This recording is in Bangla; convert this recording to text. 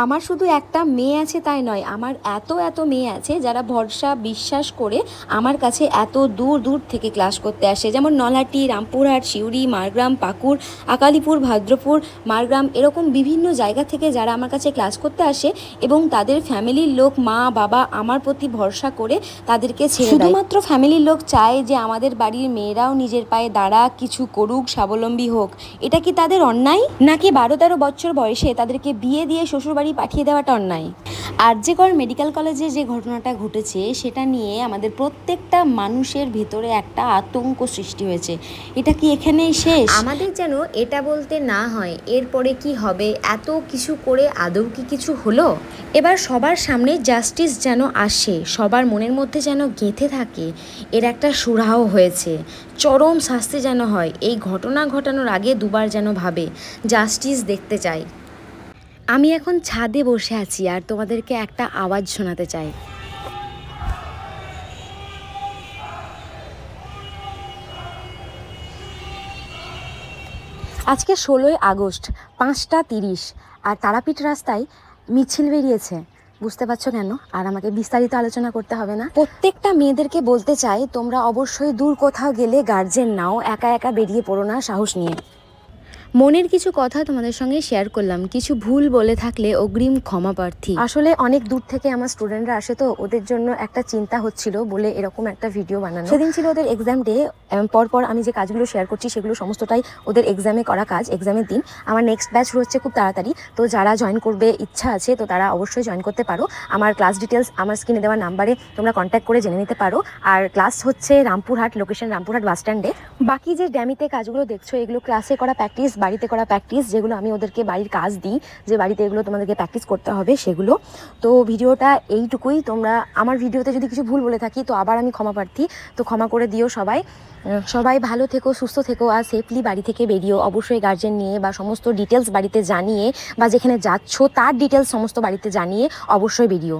আমার শুধু একটা মেয়ে আছে তাই নয়, আমার এত মেয়ে আছে যারা ভরসা বিশ্বাস করে আমার কাছে এত দূর দূর থেকে ক্লাস করতে আসে। যেমন নলহাটি, রামপুরহাট, সিউড়ি, মারগ্রাম, পাকুড়, আকালিপুর, ভাদ্রপুর, মারগ্রাম, এরকম বিভিন্ন জায়গা থেকে যারা আমার কাছে ক্লাস করতে আসে এবং তাদের ফ্যামিলির লোক, মা বাবা আমার প্রতি ভরসা করে তাদেরকে ছেড়ে দেয়। শুধুমাত্র ফ্যামিলির লোক চায় যে আমাদের বাড়ির মেয়েরাও নিজের পায়ে দাঁড়াক, কিছু করুক, স্বাবলম্বী হোক। এটা কি তাদের অন্যায়? নাকি 12-13 বছর বয়সে তাদেরকে বিয়ে দিয়ে শ্বশুরবাড়ি পাঠিয়ে দেওয়াটা অন্যায়? আরজিকর মেডিকেল কলেজে যে ঘটনাটা ঘটেছে সেটা নিয়ে আমাদের প্রত্যেকটা মানুষের ভেতরে একটা আতঙ্ক সৃষ্টি হয়েছে। এটা কি এখানেই শেষ? আমাদের যেন এটা বলতে না হয় এরপরে কি হবে, এত কিছু করে আদৌ কি কিছু হলো? এবার সবার সামনে জাস্টিস যেন আসে, সবার মনের মধ্যে যেন গেঁথে থাকে এর একটা সুরাহ হয়েছে, চরম শাস্তি যেন হয়। এই ঘটনা ঘটানোর আগে দুবার যেন ভাবে, জাস্টিস দেখতে চাই। আমি এখন ছাদে বসে আছি আর তোমাদেরকে একটা আওয়াজ শোনাতে চাই। আজকে 16ই আগস্ট 5টা 30 আর তারাপীঠ রাস্তায় মিছিল বেরিয়েছে। বুঝতে পারছো কেন? আর আমাকে বিস্তারিত আলোচনা করতে হবে না। প্রত্যেকটা মেয়েদেরকে বলতে চাই, তোমরা অবশ্যই দূর কোথাও গেলে গার্জেন নাও, একা একা বেরিয়ে পড়ো না, সাহস নিয়ে। মনের কিছু কথা তোমাদের সঙ্গে শেয়ার করলাম, কিছু ভুল বলে থাকলে অগ্রিম ক্ষমা প্রার্থী। আসলে অনেক দূর থেকে আমার স্টুডেন্টরা আসে, তো ওদের জন্য একটা চিন্তা হচ্ছিল বলে এরকম একটা ভিডিও বানানো। সেদিন ছিল ওদের এক্সাম ডে। পরপর আমি যে কাজগুলো শেয়ার করছি সেগুলো সমস্তটাই ওদের এক্সামে করা কাজ, এক্সামের দিন। আমার নেক্সট ব্যাচ হচ্ছে খুব তাড়াতাড়ি, তো যারা জয়েন করবে ইচ্ছা আছে তো তারা অবশ্যই জয়েন করতে পারো। আমার ক্লাস ডিটেলস আমার স্ক্রিনে দেওয়া নাম্বারে তোমরা কন্ট্যাক্ট করে জেনে নিতে পারো। আর ক্লাস হচ্ছে রামপুরহাট, লোকেশন রামপুরহাট বাস স্ট্যান্ডে। বাকি যে ড্যামিতে কাজগুলো দেখছো এগুলো ক্লাসে করা প্র্যাকটিস, বাড়িতে করা প্র্যাকটিস, যেগুলো আমি ওদেরকে বাড়ির কাজ দিই, যে বাড়িতে এগুলো তোমাদেরকে প্র্যাকটিস করতে হবে সেগুলো। তো ভিডিওটা এইটুকুই। তোমরা আমার ভিডিওতে যদি কিছু ভুল বলে থাকি তো আবার আমি ক্ষমা প্রার্থী, তো ক্ষমা করে দিও সবাই। সবাই ভালো থেকো, সুস্থ থেকো আর সেফলি বাড়ি থেকে বেরিও। অবশ্যই গার্জেন নিয়ে বা সমস্ত ডিটেলস বাড়িতে জানিয়ে, বা যেখানে যাচ্ছ তার ডিটেলস সমস্ত বাড়িতে জানিয়ে অবশ্যই বেরিও।